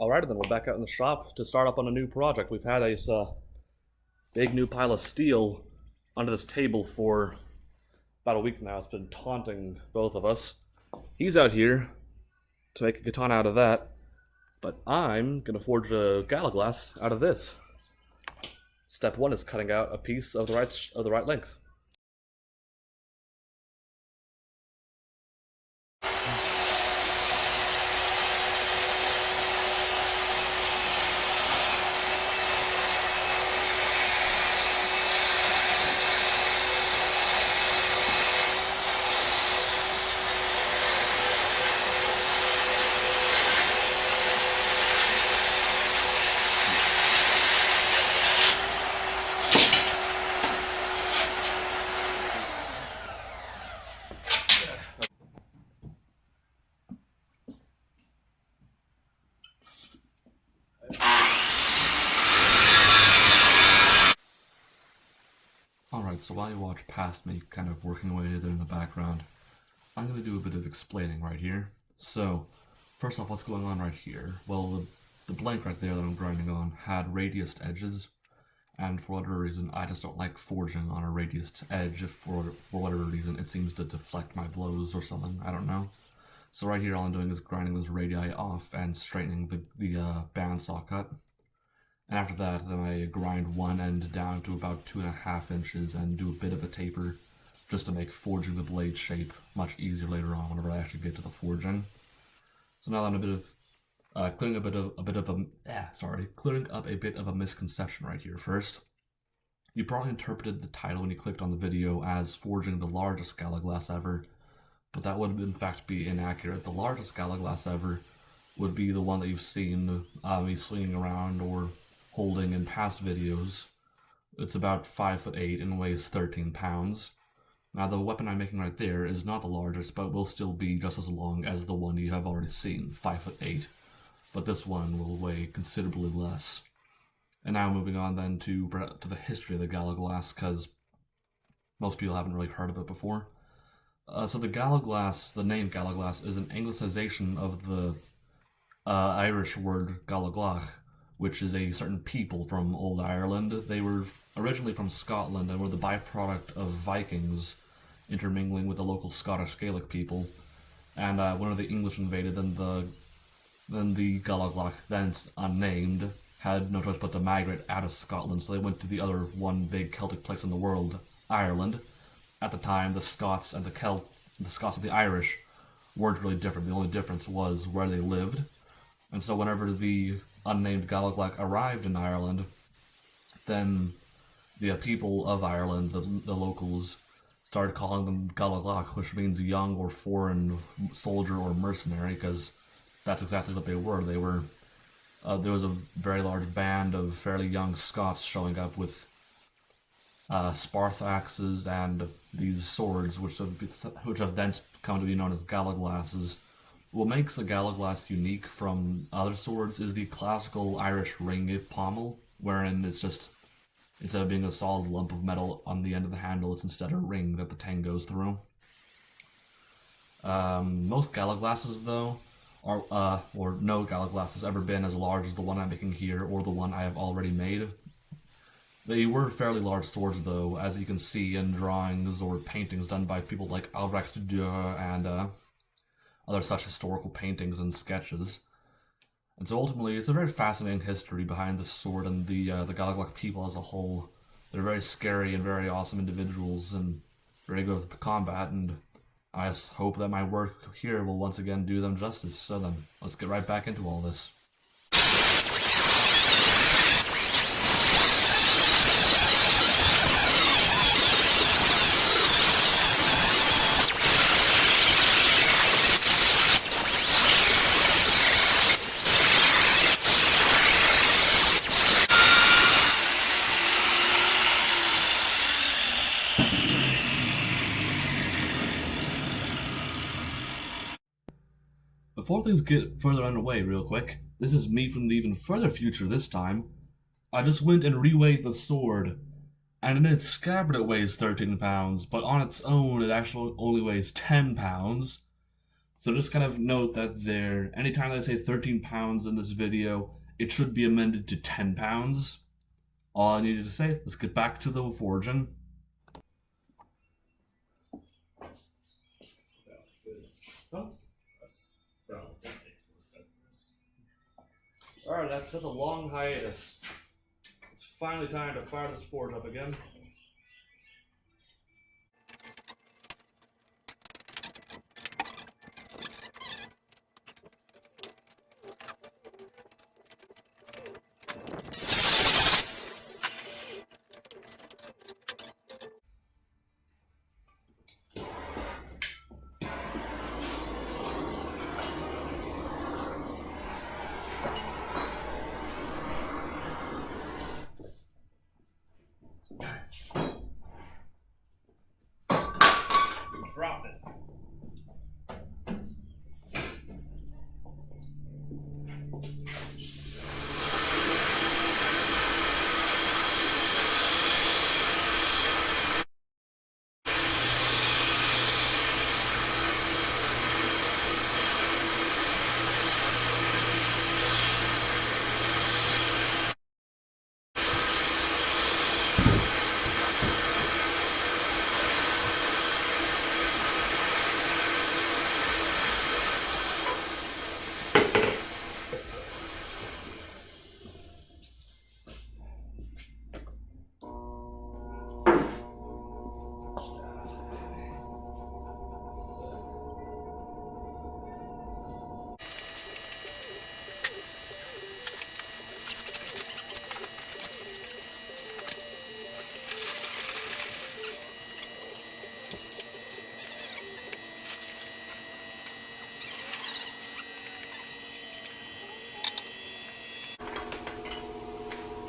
Alright, then we're back out in the shop to start up on a new project. We've had this big new pile of steel under this table for about a week now. It's been taunting both of us. He's out here to make a katana out of that, but I'm gonna forge a Gallowglass out of this. Step one is cutting out a piece of the right length. Alright, so while you watch past me kind of working away there in the background, I'm going to do a bit of explaining right here. So, first off, what's going on right here? Well, the blank right there that I'm grinding on had radiused edges, and for whatever reason, I just don't like forging on a radiused edge. If for whatever reason it seems to deflect my blows or something, I don't know. So right here, all I'm doing is grinding those radii off and straightening the bandsaw cut. And after that, then I grind one end down to about 2.5 inches and do a bit of a taper just to make forging the blade shape much easier later on whenever I actually get to the forging. So now I'm clearing up a bit of a misconception right here first. You probably interpreted the title when you clicked on the video as forging the largest Gallowglass ever, but that would in fact be inaccurate. The largest Gallowglass ever would be the one that you've seen me swinging around or holding in past videos. It's about 5'8" and weighs 13 pounds. Now the weapon I'm making right there is not the largest, but will still be just as long as the one you have already seen, 5'8". But this one will weigh considerably less. And now moving on then to the history of the Gallowglass, because most people haven't really heard of it before. So the Gallowglass, the name Gallowglass, is an anglicization of the Irish word Gallowglach, which is a certain people from old Ireland. They were originally from Scotland and were the byproduct of Vikings intermingling with the local Scottish Gaelic people. And when the English invaded, then the Gallowglach, thence unnamed, had no choice but to migrate out of Scotland, so they went to the other one big Celtic place in the world, Ireland. At the time, the Scots and the Irish weren't really different. The only difference was where they lived. And so whenever the unnamed Gallowglach arrived in Ireland, then the people of Ireland, the locals, started calling them Gallowglach, which means young or foreign soldier or mercenary, because that's exactly what they were. They were there was a very large band of fairly young Scots showing up with Sparth axes and these swords, which have then come to be known as Gallowglasses. What makes a Gallowglass unique from other swords is the classical Irish ring pommel, wherein it's just, instead of being a solid lump of metal on the end of the handle, it's instead a ring that the tang goes through. Most Gallowglasses, though, or no Gallowglass has ever been as large as the one I'm making here or the one I have already made. They were fairly large swords, though, as you can see in drawings or paintings done by people like Albrecht Dürer and other such historical paintings and sketches. And so ultimately, it's a very fascinating history behind this sword and the Gallowglach people as a whole. They're very scary and very awesome individuals and very good with combat, and I hope that my work here will once again do them justice. So then, let's get right back into all this. Before things get further underway real quick, this is me from the even further future this time. I just went and reweighed the sword, and in its scabbard it weighs 13 pounds, but on its own it actually only weighs 10 pounds. So just kind of note that anytime I say 13 pounds in this video, it should be amended to 10 pounds. All I needed to say, let's get back to the forging. Alright, after such a long hiatus, it's finally time to fire this forge up again. Drop it.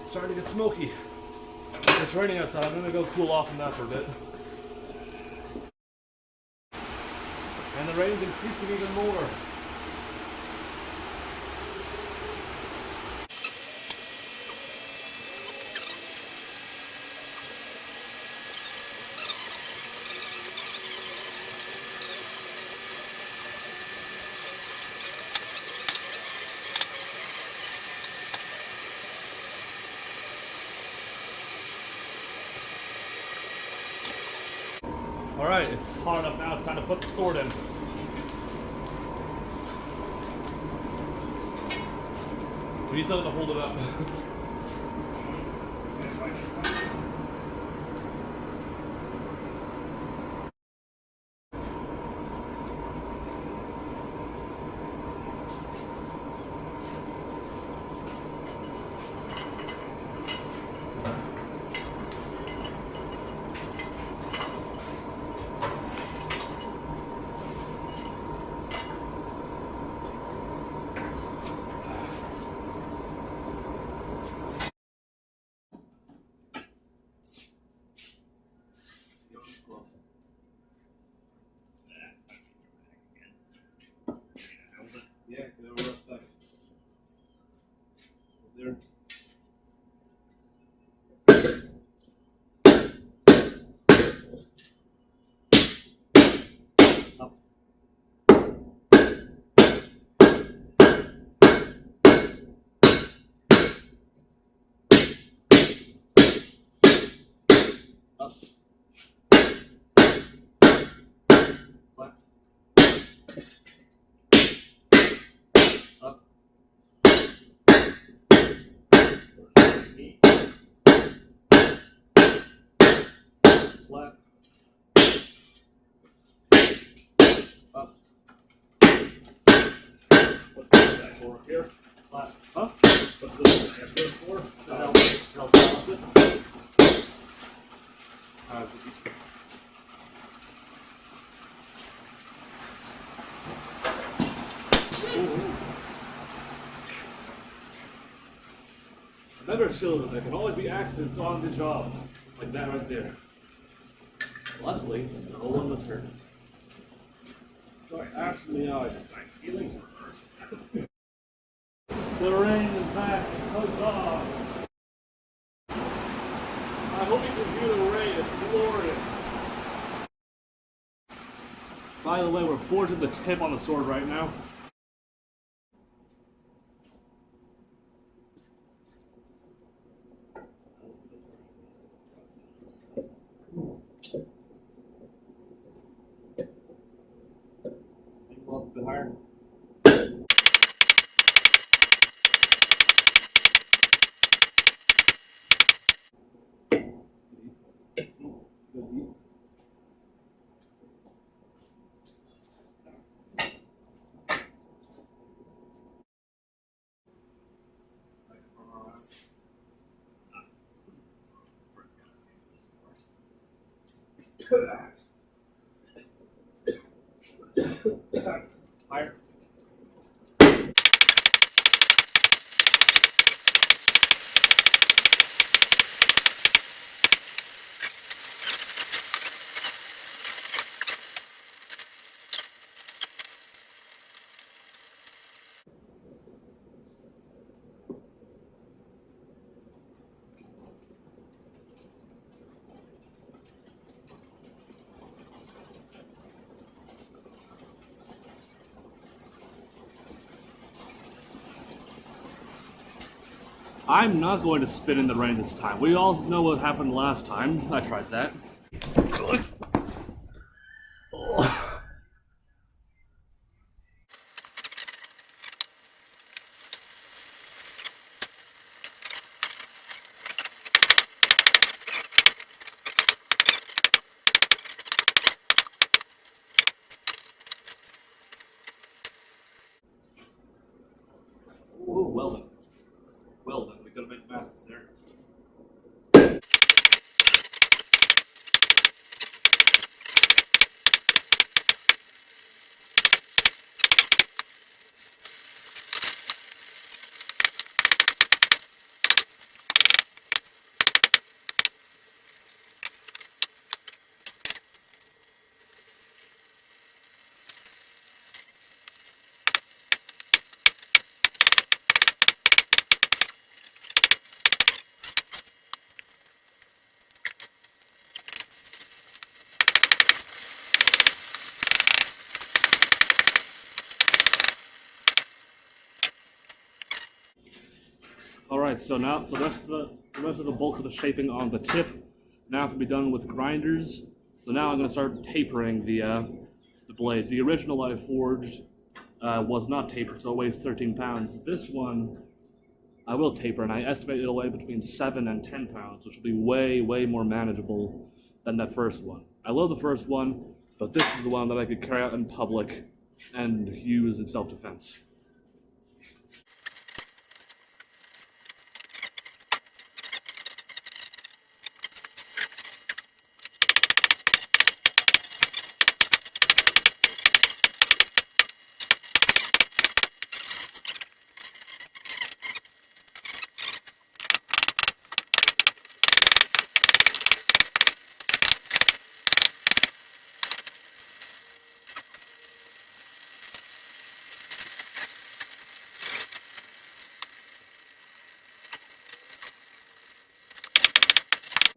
Starting to get smoky. It's raining outside. I'm gonna go cool off in that for a bit. And the rain's increasing even more. Alright, it's hot enough now, it's time to put the sword in. We need something to hold it up. Yeah, go up there. There. Up. Up. Flat. Up. Flat. Up. What's this back for here? Flat. Huh? What's this back here for? To help balance it. Remember, children, there can always be accidents on the job, like that right there. Luckily, no one was hurt. Sorry, actually, my feelings were hurt. The rain is back. Huzzah! I hope you can view the rain. It's glorious. By the way, we're forging the tip on the sword right now. A bit higher. Higher. I'm not going to spin in the rain this time. We all know what happened last time. I tried that. Oh, well done. Well done. We gotta make masks there. Alright, so the rest of the bulk of the shaping on the tip now can be done with grinders. So now I'm going to start tapering the blade. The original I forged was not tapered, so it weighs 13 pounds. This one I will taper, and I estimate it'll weigh between 7 and 10 pounds, which will be way, way more manageable than that first one. I love the first one, but this is the one that I could carry out in public and use in self-defense.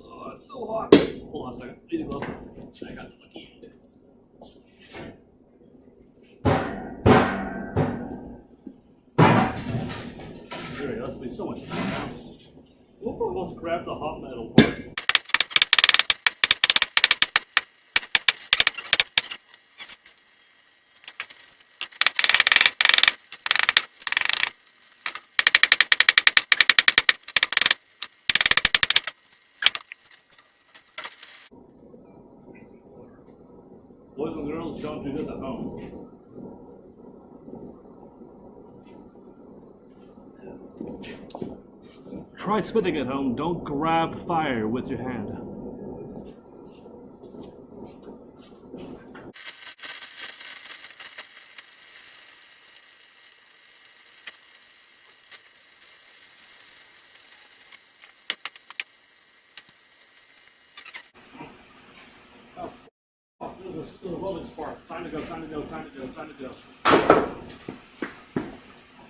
Oh, it's so hot. Hold on a second. Need a glove. I got lucky. There we go. This will be so much fun now. We'll almost grab the hot metal part. Boys and girls, don't do this at home. Try spitting at home. Don't grab fire with your hand. Oh, there's a welding spark. It's time to go, time to go, time to go, time to go.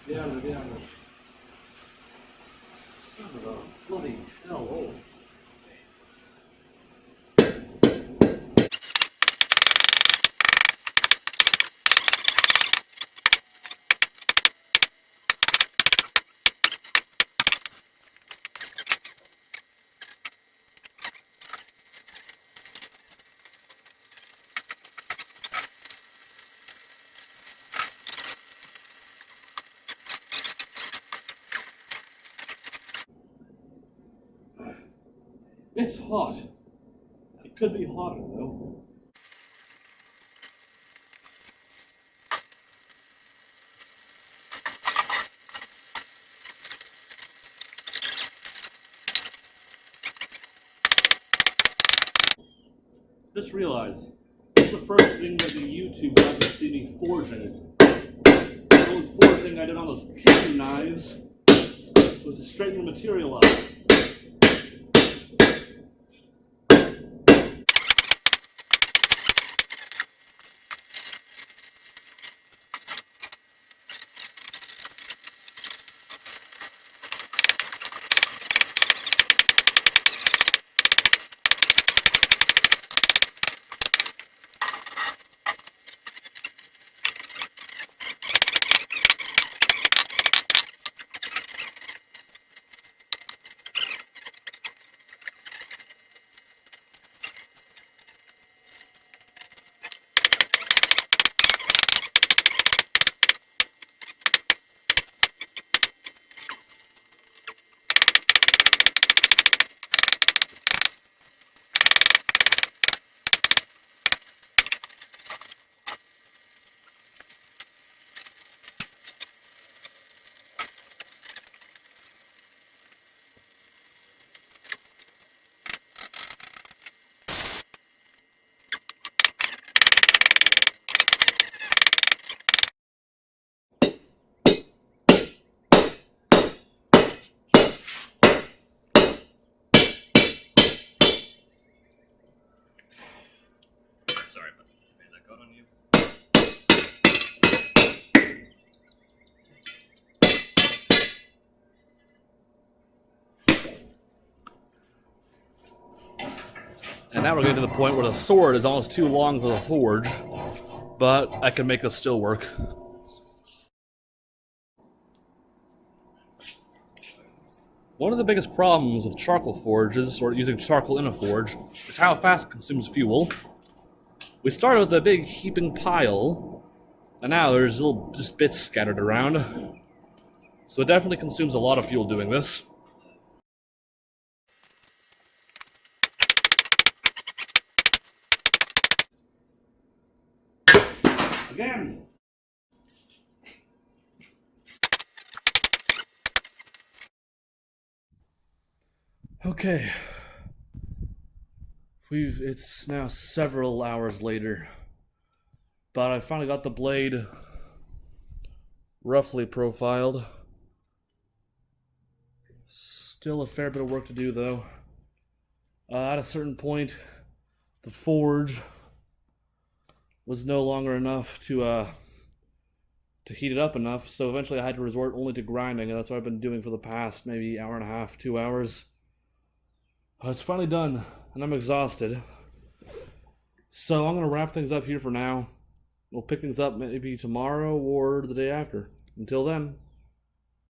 Get out of there, get out of there. Son of a bloody hell hole. It's hot. It could be hotter, though. Just realized, this is the first thing that the YouTube got to see me forging. The only forging I did on those kitchen knives was to straighten the material out. Sorry, but is that got on you? And now we're getting to the point where the sword is almost too long for the forge, but I can make this still work. One of the biggest problems with charcoal forges, or using charcoal in a forge, is how fast it consumes fuel. We started with a big heaping pile, and now there's little just bits scattered around. So it definitely consumes a lot of fuel doing this. Again! Okay. It's now several hours later, but I finally got the blade roughly profiled. Still a fair bit of work to do, though. At a certain point, the forge was no longer enough to heat it up enough, so eventually I had to resort only to grinding, and that's what I've been doing for the past maybe hour and a half, 2 hours. It's finally done, and I'm exhausted. So I'm going to wrap things up here for now. We'll pick things up maybe tomorrow or the day after. Until then.